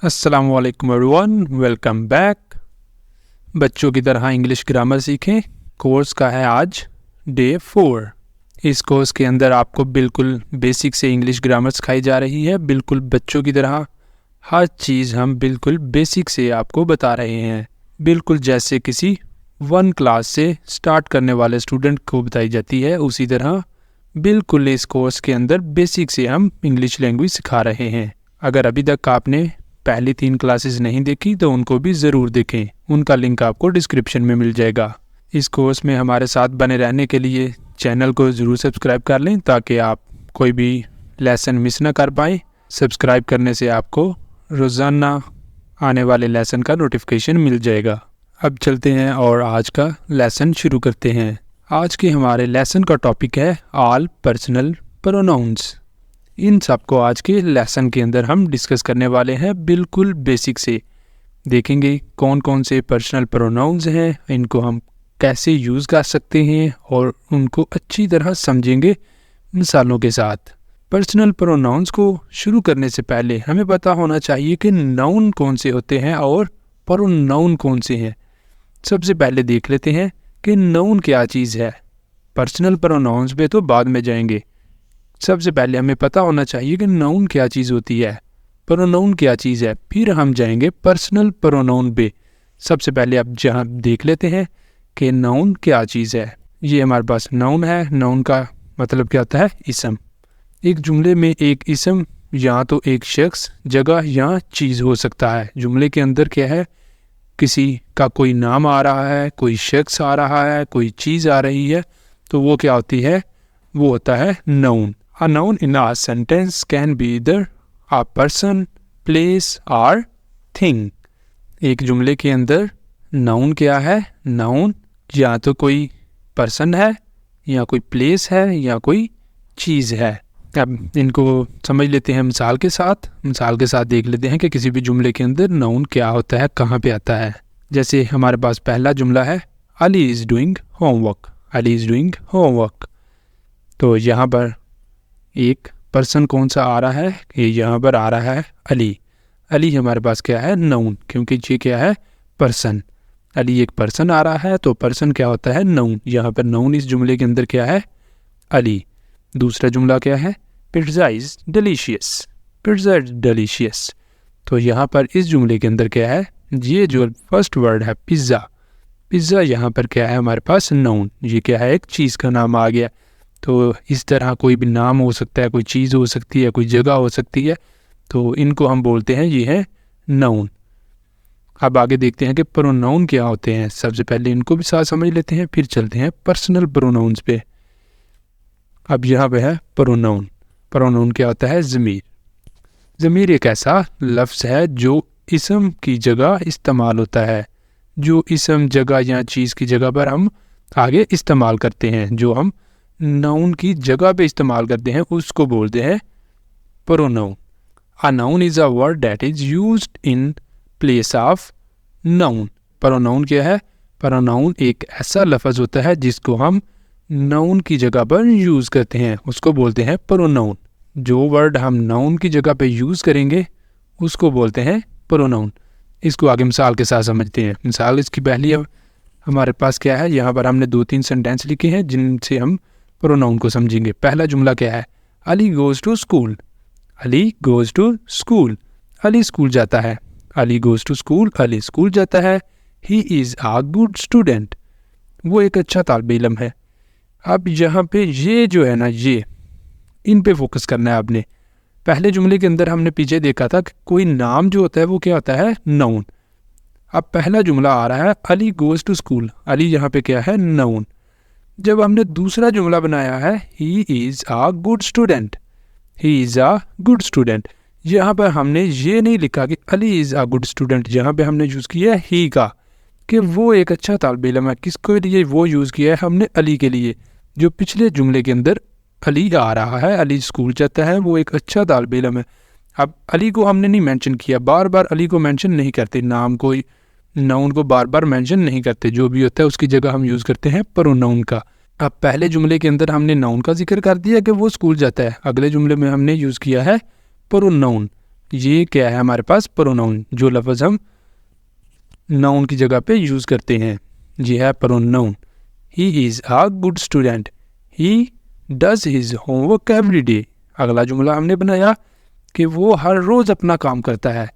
अस्सलामु अलैकुम everyone, welcome back. बच्चों की तरह इंग्लिश ग्रामर सीखें कोर्स का है आज डे 4। इस कोर्स के अंदर आपको बिल्कुल बेसिक से इंग्लिश ग्रामर सिखाई जा रही है। बिल्कुल बच्चों की तरह हर चीज़ हम बिल्कुल बेसिक से आपको बता रहे हैं, बिल्कुल जैसे किसी 1 क्लास से स्टार्ट करने वाले स्टूडेंट को बताई जाती है, उसी तरह बिल्कुल इस कोर्स के अंदर बेसिक से हम इंग्लिश लैंग्वेज सिखा रहे हैं। अगर अभी तक आपने पहली 3 क्लासेस नहीं देखी तो उनको भी ज़रूर देखें, उनका लिंक आपको डिस्क्रिप्शन में मिल जाएगा। इस कोर्स में हमारे साथ बने रहने के लिए चैनल को ज़रूर सब्सक्राइब कर लें ताकि आप कोई भी लेसन मिस ना कर पाएँ। सब्सक्राइब करने से आपको रोज़ाना आने वाले लेसन का नोटिफिकेशन मिल जाएगा। अब चलते हैं और आज का लेसन शुरू करते हैं। आज के हमारे लेसन का टॉपिक है ऑल पर्सनल प्रोनाउंस। इन सब को आज के लेसन के अंदर हम डिस्कस करने वाले हैं। बिल्कुल बेसिक से देखेंगे कौन कौन से पर्सनल प्रोनाउंस हैं, इनको हम कैसे यूज़ कर सकते हैं और उनको अच्छी तरह समझेंगे मिसालों के साथ। पर्सनल प्रोनाउंस को शुरू करने से पहले हमें पता होना चाहिए कि नाउन कौन से होते हैं और प्रोनाउन कौन से हैं। सबसे पहले देख लेते हैं कि नाउन क्या चीज़ है। पर्सनल प्रोनाउंस पे तो बाद में जाएंगे। सबसे पहले हमें पता होना चाहिए कि नाउन क्या चीज़ होती है, प्रोनाउन क्या चीज़ है, फिर हम जाएंगे पर्सनल प्रोनाउन पे। सबसे पहले अब जहाँ देख लेते हैं कि नाउन क्या चीज़ है। ये हमारे पास नाउन है। नाउन का मतलब क्या होता है? इसम। एक जुमले में एक इसम या तो एक शख्स, जगह या चीज़ हो सकता है। जुमले के अंदर क्या है? किसी का कोई नाम आ रहा है, कोई शख्स आ रहा है, कोई चीज़ आ रही है, तो वो क्या होती है? वो होता है noun. A noun in a sentence can be either a person, place or thing. एक जुमले के अंदर नाउन क्या है? नाउन या तो कोई पर्सन है, या कोई प्लेस है, या कोई चीज़ है। अब इनको समझ लेते हैं मिसाल के साथ। मिसाल के साथ देख लेते हैं कि किसी भी जुमले के अंदर नाउन क्या होता है, कहाँ पे आता है। जैसे हमारे पास पहला जुमला है Ali is doing homework. Ali is doing homework. तो यहाँ पर एक पर्सन कौन सा आ रहा है? ये यहाँ पर आ रहा है अली। अली हमारे पास क्या है? नाउन, क्योंकि ये क्या है? पर्सन। अली एक पर्सन आ रहा है तो पर्सन क्या होता है? नाउन। यहाँ पर नाउन इस जुमले के अंदर क्या है? अली। दूसरा जुमला क्या है? Pizza is delicious. Pizza is delicious. तो यहाँ पर इस जुमले के अंदर क्या है? ये जो फर्स्ट वर्ड है पिज़्ज़ा, पिज़्ज़ा यहाँ पर क्या है? हमारे पास नाउन। ये क्या है? एक चीज़ का नाम आ गया। तो इस तरह कोई भी नाम हो सकता है, कोई चीज़ हो सकती है, कोई जगह हो सकती है, तो इनको हम बोलते हैं ये है नाउन। अब आगे देखते हैं कि प्रोनाउन क्या होते हैं। सबसे पहले इनको भी साथ समझ लेते हैं, फिर चलते हैं पर्सनल प्रोनाउंस पे। अब यहाँ पे है प्रोनाउन। प्रोनाउन क्या होता है? ज़मीर। ज़मीर एक ऐसा लफ्ज़ है जो इसम की जगह इस्तेमाल होता है। जो इसम जगह या चीज़ की जगह पर हम आगे इस्तेमाल करते हैं, जो हम नाउन की जगह पे इस्तेमाल करते हैं, उसको बोलते हैं pronoun. A noun is a word that is used in place of noun. Pronoun क्या है? प्रोनाउन एक ऐसा लफ्ज़ होता है जिसको हम नाउन की जगह पर यूज़ करते हैं, उसको बोलते हैं प्रोनाउन। जो वर्ड हम नाउन की जगह पे यूज़ करेंगे उसको बोलते हैं प्रोनाउन। इसको आगे मिसाल के साथ समझते हैं। मिसाल इसकी पहली हमारे पास क्या है? यहाँ पर हमने 2-3 सेंटेंस लिखे हैं जिनसे हम प्रोनाउन को समझेंगे। पहला जुमला क्या है? Ali goes to school. Ali goes to school. Ali school जाता है। Ali goes to school. Ali school जाता है। He is a good student. वो एक अच्छा तालिब इल्म है। अब यहाँ पे ये जो है ना, ये इन पे फोकस करना है आपने। पहले जुमले के अंदर हमने पीछे देखा था कि कोई नाम जो होता है वो क्या होता है? नाउन। अब पहला जुमला आ रहा है Ali goes to school. Ali यहाँ पे क्या है? नाउन। जब हमने दूसरा जुमला बनाया है he is a good student. He is a good student. यहाँ पर हमने ये नहीं लिखा कि Ali is a good student, यहाँ पे हमने यूज़ किया है ही का, कि वो एक अच्छा तालिब इल्म है। किसके लिए वो यूज़ किया है हमने? अली के लिए। जो पिछले जुमले के अंदर अली आ रहा है, अली स्कूल जाता है, वो एक अच्छा तालिब इल्म है। अब अली को हमने नहीं मेंशन किया, बार बार अली को मेंशन नहीं करते, नाम को नाउन को बार बार मेंशन नहीं करते। जो भी होता है उसकी जगह हम यूज़ करते हैं प्रोनाउन का। अब पहले जुमले के अंदर हमने नाउन का जिक्र कर दिया कि वो स्कूल जाता है, अगले जुमले में हमने यूज़ किया है प्रोनाउन। ये क्या है हमारे पास प्रोनाउन, जो लफ्ज़ हम नाउन की जगह पे यूज़ करते हैं, ये है pronoun. He is a good student, he does his homework every day. अगला जुमला हमने बनाया कि वो हर रोज़ अपना काम करता है,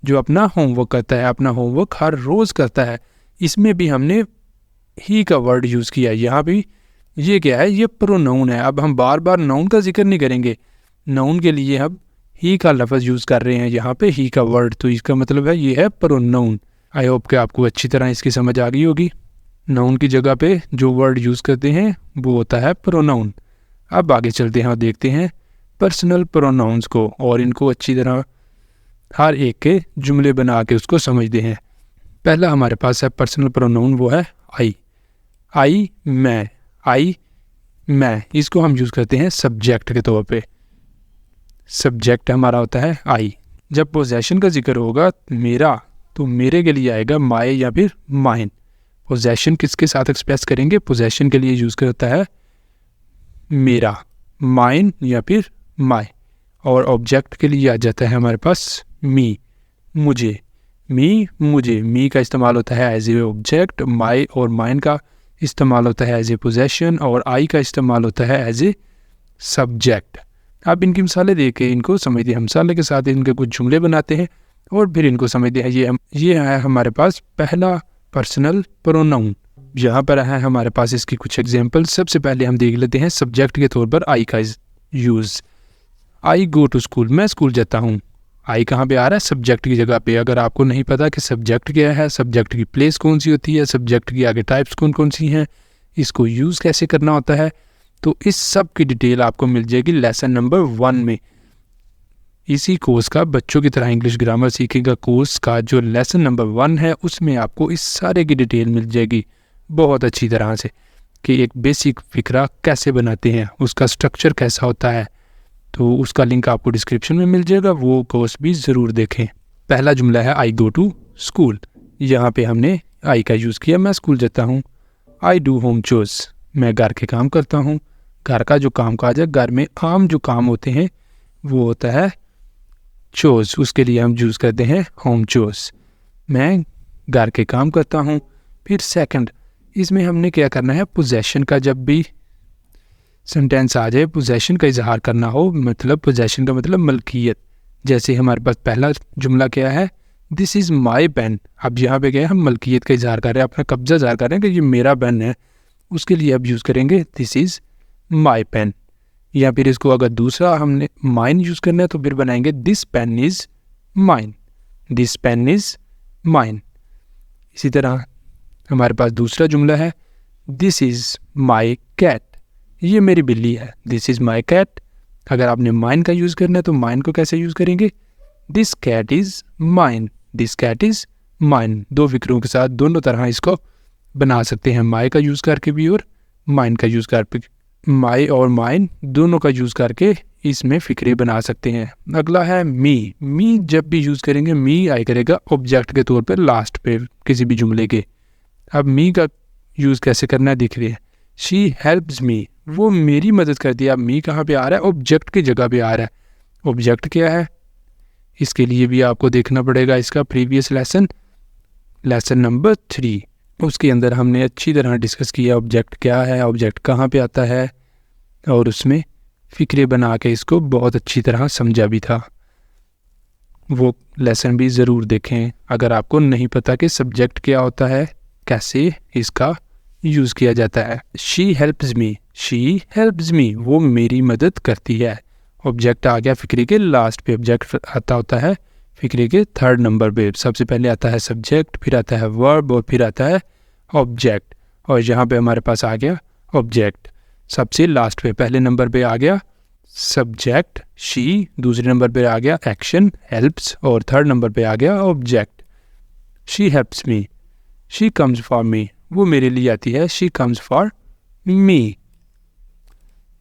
जो अपना होमवर्क करता है, अपना होमवर्क हर रोज़ करता है। इसमें भी हमने ही का वर्ड यूज़ किया। यहाँ भी ये क्या है, ये प्रोनाउन है। अब हम बार बार नाउन का जिक्र नहीं करेंगे, नाउन के लिए हम ही का लफ्ज़ यूज़ कर रहे हैं यहाँ पे, ही का वर्ड, तो इसका मतलब है ये है प्रोनाउन। आई होप कि आपको अच्छी तरह इसकी समझ आ गई होगी। नाउन की जगह पे जो वर्ड यूज़ करते हैं वो होता है प्रोनाउन। अब आगे चलते हैं और देखते हैं पर्सनल प्रोनाउंस को, और इनको अच्छी तरह हर एक के जुमले बना के उसको समझते हैं। पहला हमारे पास है पर्सनल प्रोनाउन, वो है आई। आई मैं, आई मैं, इसको हम यूज़ करते हैं सब्जेक्ट के तौर पे। सब्जेक्ट हमारा होता है आई। जब पोजेशन का जिक्र होगा मेरा, तो मेरे के लिए आएगा माय या फिर माइन। पोजेशन किसके साथ एक्सप्रेस करेंगे, पोजेशन के लिए यूज़ करता है मेरा, माइन या फिर माय। और ऑब्जेक्ट के लिए आ जाता है हमारे पास मी, मुझे, मी मुझे। मी का इस्तेमाल होता है एज ए ऑब्जेक्ट, माय और माइन का इस्तेमाल होता है एज ए पोजेशन, और आई का इस्तेमाल होता है एज ए सब्जेक्ट। अब इनकी मिसालें देख के इनको समझते हैं, मिसाले के साथ इनके कुछ जुमले बनाते हैं और फिर इनको समझते हैं। ये है हमारे पास पहला पर्सनल प्रोनाउन। यहाँ पर है हमारे पास इसकी कुछ एग्जांपल। सबसे पहले हम देख लेते हैं सब्जेक्ट के तौर पर आई का use. I go to school, मैं स्कूल जाता हूँ। आई कहाँ पे आ रहा है, सब्जेक्ट की जगह पे। अगर आपको नहीं पता कि सब्जेक्ट क्या है, सब्जेक्ट की प्लेस कौन सी होती है, सब्जेक्ट की आगे टाइप्स कौन कौन सी हैं, इसको यूज़ कैसे करना होता है, तो इस सब की डिटेल आपको मिल जाएगी लेसन नंबर 1 में। इसी कोर्स का बच्चों की तरह इंग्लिश ग्रामर सीखेगा कोर्स का जो लेसन नंबर 1 है, उसमें आपको इस सारे की डिटेल मिल जाएगी बहुत अच्छी तरह से, कि एक बेसिक फिक्रा कैसे बनाते हैं, उसका स्ट्रक्चर कैसा होता है। तो उसका लिंक आपको डिस्क्रिप्शन में मिल जाएगा, वो कोर्स भी ज़रूर देखें। पहला जुमला है आई गो टू स्कूल। यहाँ पे हमने आई का यूज़ किया, मैं स्कूल जाता हूँ। आई डू होम चोर्स, मैं घर के काम करता हूँ। घर का जो काम काज है, घर में आम जो काम होते हैं वो होता है चोर्स, उसके लिए हम यूज़ करते हैं होम चोर्स। मैं घर के काम करता हूँ। फिर सेकंड, इसमें हमने क्या करना है, पोजेशन का जब भी सेंटेंस आ जाए, पोजेशन का इजहार करना हो, मतलब पोजेशन का मतलब मलकियत। जैसे हमारे पास पहला जुमला क्या है, दिस इज़ माई पेन। अब यहाँ पे क्या है, हम मलकियत का इजहार कर रहे हैं, अपना कब्जा इजहार कर रहे हैं कि ये मेरा पेन है। उसके लिए अब यूज़ करेंगे दिस इज़ माई पेन। या फिर इसको अगर दूसरा हमने माइन यूज़ करना है तो फिर बनाएंगे this pen is mine, this pen is mine. इसी तरह हमारे पास दूसरा जुमला है, दिस इज़ माई कैट, ये मेरी बिल्ली है। This is my cat. अगर आपने माइन का यूज़ करना है तो माइन को कैसे यूज़ करेंगे, this cat is mine, this cat is mine. दो फिक्रों के साथ दोनों तरह इसको बना सकते हैं, माई का यूज़ करके भी और माइन का यूज़ करके। माई और माइन दोनों का यूज़ करके इसमें फ़िक्रे बना सकते हैं। अगला है मी। मी जब भी यूज़ करेंगे, मी आई करेगा ऑब्जेक्ट के तौर पर लास्ट पे किसी भी जुमले के। अब मी का यूज़ कैसे करना है दिख रही है, शी हेल्प्स मी, वो मेरी मदद करती है। अब मी कहाँ पे आ रहा है, ऑब्जेक्ट की जगह पे आ रहा है। ऑब्जेक्ट क्या है, इसके लिए भी आपको देखना पड़ेगा इसका प्रीवियस लेसन, लेसन नंबर 3। उसके अंदर हमने अच्छी तरह डिस्कस किया ऑब्जेक्ट क्या है, ऑब्जेक्ट कहाँ पे आता है, और उसमें फ़िक्रे बना के इसको बहुत अच्छी तरह समझा भी था। वो लेसन भी ज़रूर देखें अगर आपको नहीं पता कि सब्जेक्ट क्या होता है, कैसे इसका यूज़ किया जाता है। She helps me, she helps me, वो मेरी मदद करती है। ऑब्जेक्ट आ गया फ़िक्रे के लास्ट पे, ऑब्जेक्ट आता होता है फ़िक्रे के 3rd नंबर पे। सबसे पहले आता है सब्जेक्ट, फिर आता है वर्ब और फिर आता है ऑब्जेक्ट। और यहाँ पे हमारे पास आ गया ऑब्जेक्ट सबसे लास्ट पे। पहले नंबर पे आ गया सब्जेक्ट शी, दूसरे नंबर पे आ गया एक्शन हेल्प्स, और 3rd नंबर पे आ गया object. She helps me, she comes for me, वो मेरे लिए आती है, शी कम्स फॉर मी।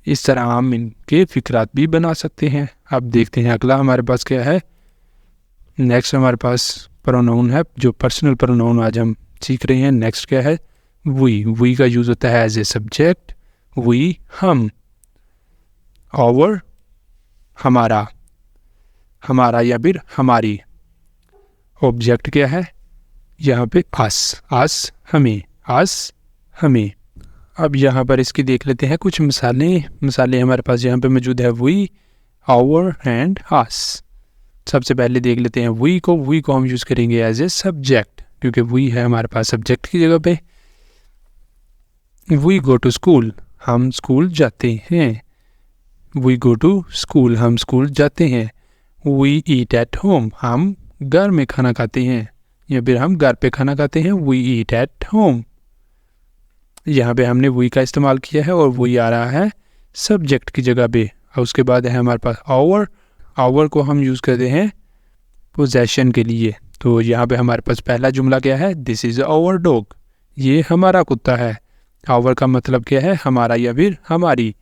इस तरह हम इनके फ़िक्रात भी बना सकते हैं। अब देखते हैं अगला हमारे पास क्या है। नेक्स्ट हमारे पास प्रोनाउन है, जो पर्सनल प्रोनाउन आज हम सीख रहे हैं। नेक्स्ट क्या है, वी। वी का यूज़ होता है एज ए सब्जेक्ट, वी हम, आवर हमारा, हमारा या फिर हमारी। ऑब्जेक्ट क्या है यहाँ पे? अस, अस हमें, अस हमें। अब यहाँ पर इसकी देख लेते हैं कुछ मिसालें हमारे पास यहाँ पे मौजूद है। वी, आवर एंड अस। सबसे पहले देख लेते हैं वी को हम यूज़ करेंगे एज ए सब्जेक्ट, क्योंकि वी है हमारे पास सब्जेक्ट की जगह पे। वी गो टू स्कूल, हम स्कूल जाते हैं। वी गो टू स्कूल, हम स्कूल जाते हैं। वी ईट एट होम, हम घर में खाना खाते हैं, या फिर हम घर पे खाना खाते हैं। We eat at home. यहाँ पे हमने वी का इस्तेमाल किया है और वी आ रहा है सब्जेक्ट की जगह पे। और उसके बाद है हमारे पास आवर। आवर को हम यूज़ करते हैं पोजेशन के लिए। तो यहाँ पे हमारे पास पहला जुमला क्या है? दिस इज़ आवर डॉग, ये हमारा कुत्ता है। आवर का मतलब क्या है? हमारा या फिर हमारी।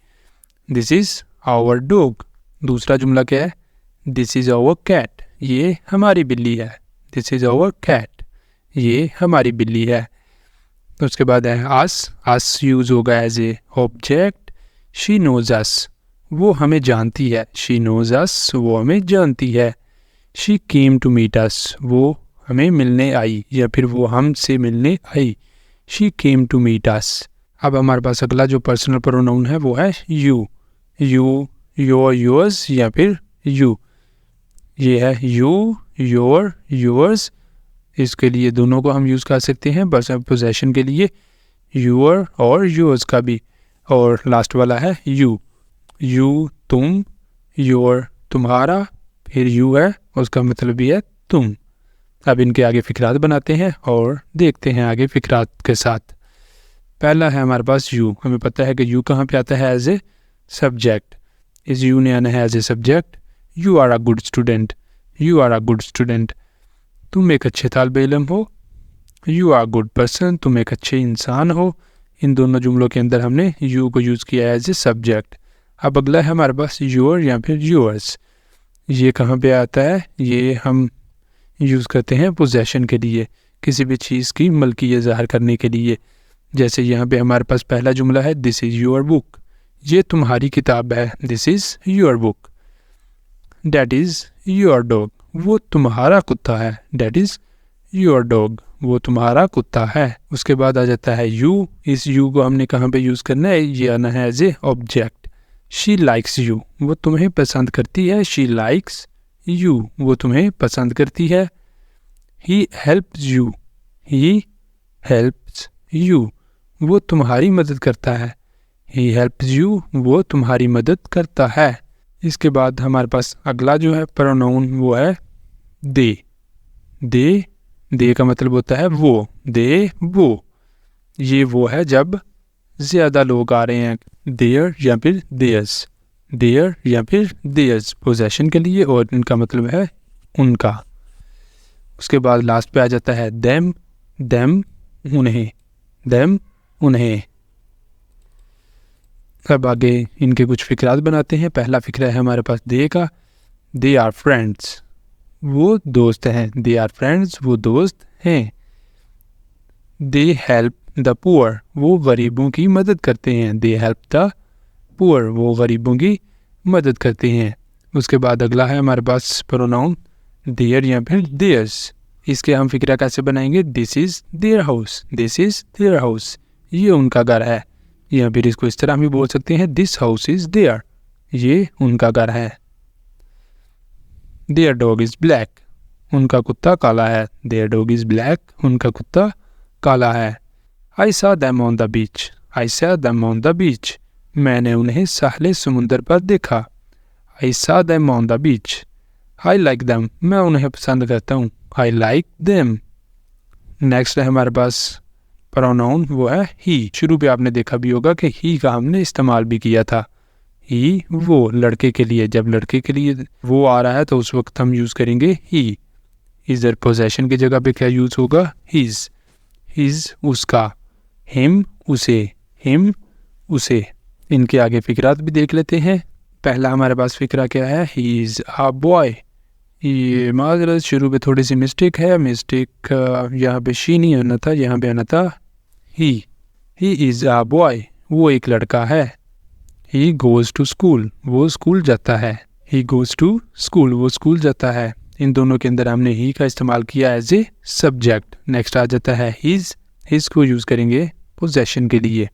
This is our dog. दूसरा जुमला क्या है? दिस इज़ आवर कैट, ये हमारी बिल्ली है। दिस इज़ आवर कैट, ये हमारी बिल्ली है। तो उसके बाद है अस यूज़ होगा as a object. She knows us, वो हमें जानती है। शी नोज अस, वो हमें जानती है। She came to meet us, वो हमें मिलने आई या फिर वो हमसे मिलने आई। She came to meet us. अब हमारे पास अगला जो पर्सनल प्रोनाउन है वो है यू। यू, योर, योर्स या फिर यू। ये है यू, योर, योर्स। इसके लिए दोनों को हम यूज़ कर सकते हैं, बस पोजेशन के लिए योर और योर्स का भी। और लास्ट वाला है यू। यू तुम, योर तुम्हारा, फिर यू है उसका मतलब भी है तुम। अब इनके आगे फ़िक्रात बनाते हैं और देखते हैं आगे फ़िक्रात के साथ। पहला है हमारे पास यू। हमें पता है कि यू कहाँ पे आता है? As a subject. इस यू ने आना है as a subject. You are a good student, you are a good student, तुम एक अच्छे तालिबे इल्म हो। यू आर गुड पर्सन, तुम एक अच्छे इंसान हो। इन दोनों जुमलों के अंदर हमने यू को यूज़ किया है एज ए सब्जेक्ट। अब अगला है हमारे पास योर या फिर योर्स। ये कहाँ पे आता है? ये हम यूज़ करते हैं पोजेशन के लिए, किसी भी चीज़ की मलकियत ज़ाहिर करने के लिए। जैसे यहाँ पे हमारे पास पहला जुमला है दिस इज़ योर बुक, ये तुम्हारी किताब है। This is your book. That is your dog, वो तुम्हारा कुत्ता है। डैट इज़ योर डॉग, वो तुम्हारा कुत्ता है। उसके बाद आ जाता है यू। इस यू को हमने कहाँ पे यूज़ करना है? ये आना है as a object. She likes you, वो तुम्हें पसंद करती है। शी लाइक्स यू, वो तुम्हें पसंद करती है। He helps you, he helps you, वो तुम्हारी मदद करता है। ही हेल्प्स यू, वो तुम्हारी मदद करता है। इसके बाद हमारे पास अगला जो है प्रोनाउन वो है दे। दे का मतलब होता है वो। दे वो, ये वो है जब ज़्यादा लोग आ रहे हैं। देयर या फिर देयर्स, देयर या फिर देयर्स पोजेशन के लिए, और इनका मतलब है उनका। उसके बाद लास्ट पे आ जाता है देम। देम उन्हें, देम उन्हें। अब आगे इनके कुछ फ़िक्रात बनाते हैं। पहला फ़िक्रा है हमारे पास दे का। दे आर फ्रेंड्स, वो दोस्त हैं। दे आर फ्रेंड्स, वो दोस्त हैं। दे हेल्प द पुअर, वो गरीबों की मदद करते हैं। दे हेल्प द पुअर, वो गरीबों की मदद करते हैं। उसके बाद अगला है हमारे पास प्रोनाउन देयर या फिर देयर्स। इसके हम फ़िक्रा कैसे बनाएंगे? This is their house, this is their house, ये उनका घर है। या फिर इसको इस तरह भी बोल सकते हैं दिस हाउस इज़ देयर, ये उनका घर है। देयर डॉग इज़ ब्लैक, उनका कुत्ता काला है। देयर डॉग इज़ ब्लैक, उनका कुत्ता काला है। I saw them on the beach, I saw them on the beach, मैंने उन्हें साहिल समुंदर पर देखा। I saw them on the beach. I like them, मैं उन्हें पसंद करता हूँ। I like them. नेक्स्ट है हमारे पास प्रोनाउन वो है ही। शुरू पे आपने देखा भी होगा कि ही का हमने इस्तेमाल भी किया था। ही वो लड़के के लिए, जब लड़के के लिए वो आ रहा है तो उस वक्त हम यूज़ करेंगे ही। इधर पोजेशन की जगह पे क्या यूज़ होगा? हिज, हिज उसका। हिम उसे, हिम उसे। इनके आगे फ़िक्रात भी देख लेते हैं। पहला हमारे पास फ़िक्रा क्या है? He is a boy. ये माजरत शुरू पे थोड़ी सी मिस्टेक है। मिस्टेक यहाँ पे शी नहीं आना था, यहाँ पे आना था ही। ही इज़ अ बॉय, वो एक लड़का है। ही गोज़ टू स्कूल, वो स्कूल जाता है। ही गोज़ टू स्कूल, वो स्कूल जाता है। इन दोनों के अंदर हमने ही का इस्तेमाल किया एज ए सब्जेक्ट। नेक्स्ट आ जाता है हिज को यूज़ करेंगे पोजेशन के लिए।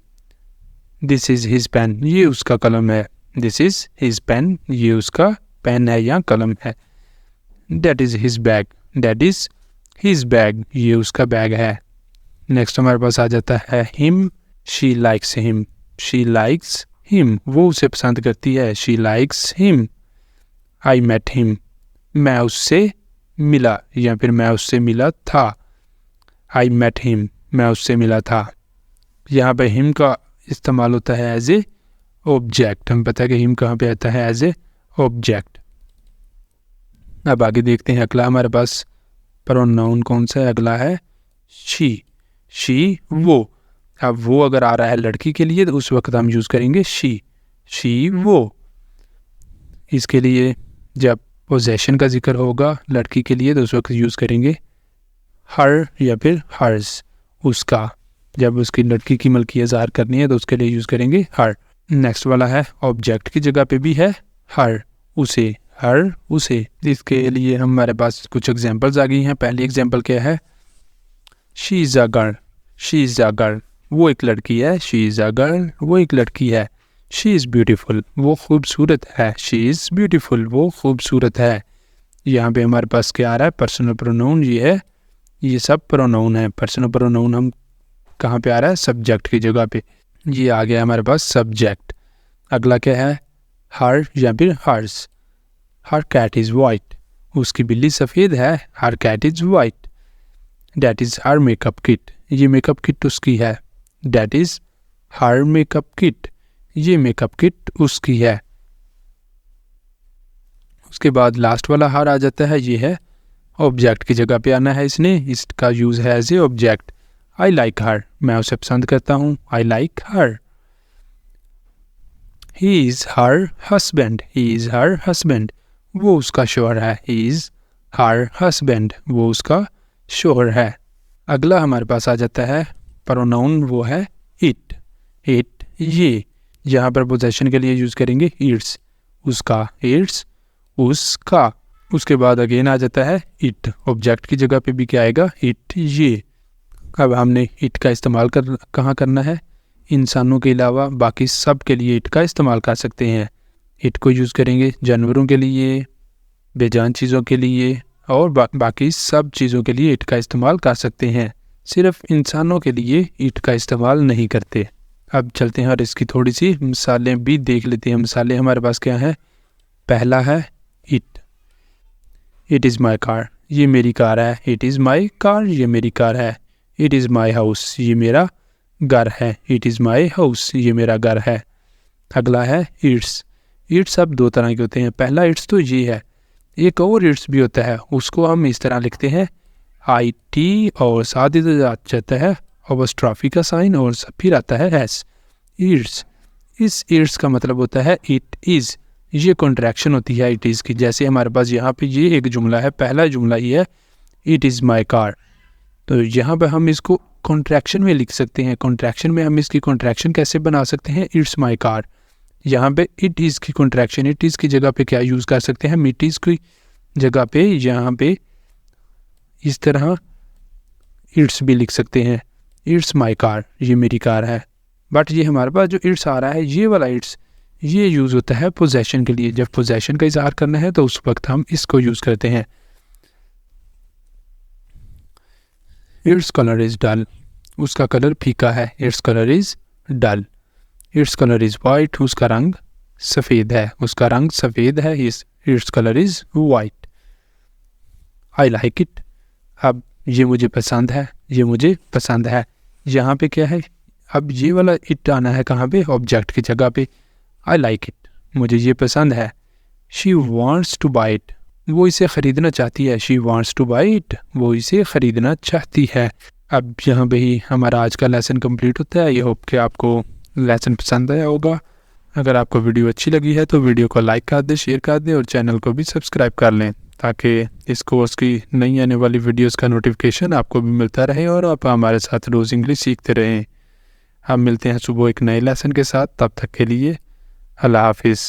दिस इज़ हिज पेन, ये उसका कलम है। दिस इज़ हिज पेन, ये उसका पेन है या कलम है। That is his bag, that is his bag, ये उसका बैग है। नेक्स्ट हमारे पास आ जाता है him, she likes him, she likes him, वो उसे पसंद करती है। She likes him. I met him, मैं उससे मिला या फिर मैं उससे मिला था। आई मेट हिम, मैं उससे मिला था। यहाँ पे हिम का इस्तेमाल होता है एज ए ऑब्जेक्ट। हम पता है कि हिम कहाँ पे आता है, एज ए ऑब्जेक्ट। अब आगे देखते हैं अगला हमारे पास प्रोनाउन कौन सा है। अगला है शी, शी वो। अब वो अगर आ रहा है लड़की के लिए तो उस वक्त हम यूज़ करेंगे शी वो। इसके लिए जब पोजेशन का जिक्र होगा लड़की के लिए तो उस वक्त यूज़ करेंगे हर या फिर हर्स, उसका। जब उसकी लड़की की मलकियत ज़ाहिर करनी है तो उसके लिए यूज़ करेंगे हर। नेक्स्ट वाला है ऑब्जेक्ट की जगह पे भी है हर, उसे, हर उसे। इसके लिए हमारे पास कुछ एग्जांपल्स आ गई हैं। पहली एग्जांपल क्या है, she is a girl, she is a girl, वो एक लड़की है। शी इज़ अ गर्ल, वो एक लड़की है। शी इज़ ब्यूटीफुल, वो खूबसूरत है। शी इज़ ब्यूटीफुल, वो खूबसूरत है। यहाँ पे हमारे पास क्या आ रहा है, पर्सनल प्रोनाउन। ये है, ये सब प्रोनाउन है। पर्सनल प्रोनाउन हम कहाँ पे आ रहा है, सब्जेक्ट की जगह पे। ये आ गया हमारे पास सब्जेक्ट। अगला क्या है, हर या फिर hers. Her cat is white, उसकी बिल्ली सफ़ेद है। Her cat is white. That is her makeup kit, ये मेकअप किट उसकी है। That is her makeup kit, ये मेकअप किट उसकी है। उसके बाद लास्ट वाला हर आ जाता है, ये है ऑब्जेक्ट की जगह पे आना है इसने। इसका यूज़ है as a object. I like her, मैं उसे पसंद करता हूँ। I like her. He is her husband, he is her husband, वो उसका शोहर है। ही इज़ हर हस्बैंड, वो उसका शोहर है। अगला हमारे पास आ जाता है प्रोनाउन, वो है इट, इट ये। यहाँ पर पोजेशन के लिए यूज़ करेंगे इट्स, उसका, इट्स उसका। उसके बाद अगेन आ जाता है इट, ऑब्जेक्ट की जगह पे भी क्या आएगा, इट ये। अब हमने इट का इस्तेमाल कहाँ करना है, इंसानों के अलावा बाकी सब के लिए इट का इस्तेमाल कर सकते हैं। इट को यूज़ करेंगे जानवरों के लिए, बेजान चीज़ों के लिए और बाकी सब चीज़ों के लिए इट का इस्तेमाल कर सकते हैं। सिर्फ इंसानों के लिए इट का इस्तेमाल नहीं करते। अब चलते हैं और इसकी थोड़ी सी मिसालें भी देख लेते हैं। मिसालें हमारे पास क्या हैं, पहला है it, it is my car, ये मेरी कार है। इट इज़ माई कार, ये मेरी कार है। इट इज़ माई हाउस, ये मेरा घर है। इट इज़ माई हाउस, ये मेरा घर है। अगला है इट्स। इट्स अब दो तरह के होते हैं। पहला इट्स तो ये है, एक और इट्स भी होता है, उसको हम इस तरह लिखते हैं आई टी और साथ ही जाता है अपॉस्ट्रोफी का साइन और फिर आता है एस, इट्स। इस इट्स का मतलब होता है इट इज़, ये कॉन्ट्रैक्शन होती है इट इज़ की। जैसे हमारे पास यहाँ पे ये एक जुमला है, पहला जुमला ये है इट इज़ माई कार, तो यहाँ पे हम इसको कॉन्ट्रैक्शन में लिख सकते हैं। कॉन्ट्रैक्शन में हम इसकी कॉन्ट्रैक्शन कैसे बना सकते हैं, इट्स माई कार। यहाँ पे इट इज़ की कॉन्ट्रैक्शन, इट इज़ की जगह पे क्या यूज़ कर सकते हैं, इट इज़ की जगह पे यहाँ पे इस तरह इट्स भी लिख सकते हैं, इट्स माई कार, ये मेरी कार है। बट ये हमारे पास जो इट्स आ रहा है, ये वाला इट्स, ये यूज़ होता है पोजेशन के लिए। जब पोजेशन का इजहार करना है तो उस वक्त हम इसको यूज़ करते हैं। इट्स कलर इज़ डल, उसका कलर फीका है। Its colour is dull. Its colour is white, उसका रंग सफ़ेद है। उसका रंग सफ़ेद है। Its colour is white. I like it, अब ये मुझे पसंद है, ये मुझे पसंद है। यहाँ पे क्या है, अब ये वाला इट आना है कहाँ पे, ऑब्जेक्ट की जगह पे। आई लाइक इट, मुझे ये पसंद है। She wants two by it, वो इसे ख़रीदना चाहती है। She wants two by it, वो इसे ख़रीदना चाहती है। अब यहाँ पे ही हमारा आज का लेसन कंप्लीट होता है। ये होप कि आपको लेसन पसंद आया होगा। अगर आपको वीडियो अच्छी लगी है तो वीडियो को लाइक कर दें, शेयर कर दें और चैनल को भी सब्सक्राइब कर लें, ताकि इस कोर्स की नई आने वाली वीडियोस का नोटिफिकेशन आपको भी मिलता रहे और आप हमारे साथ रोज़ इंग्लिश सीखते रहें। हम मिलते हैं सुबह एक नए लेसन के साथ, तब तक के लिए अल्लाह हाफिज़।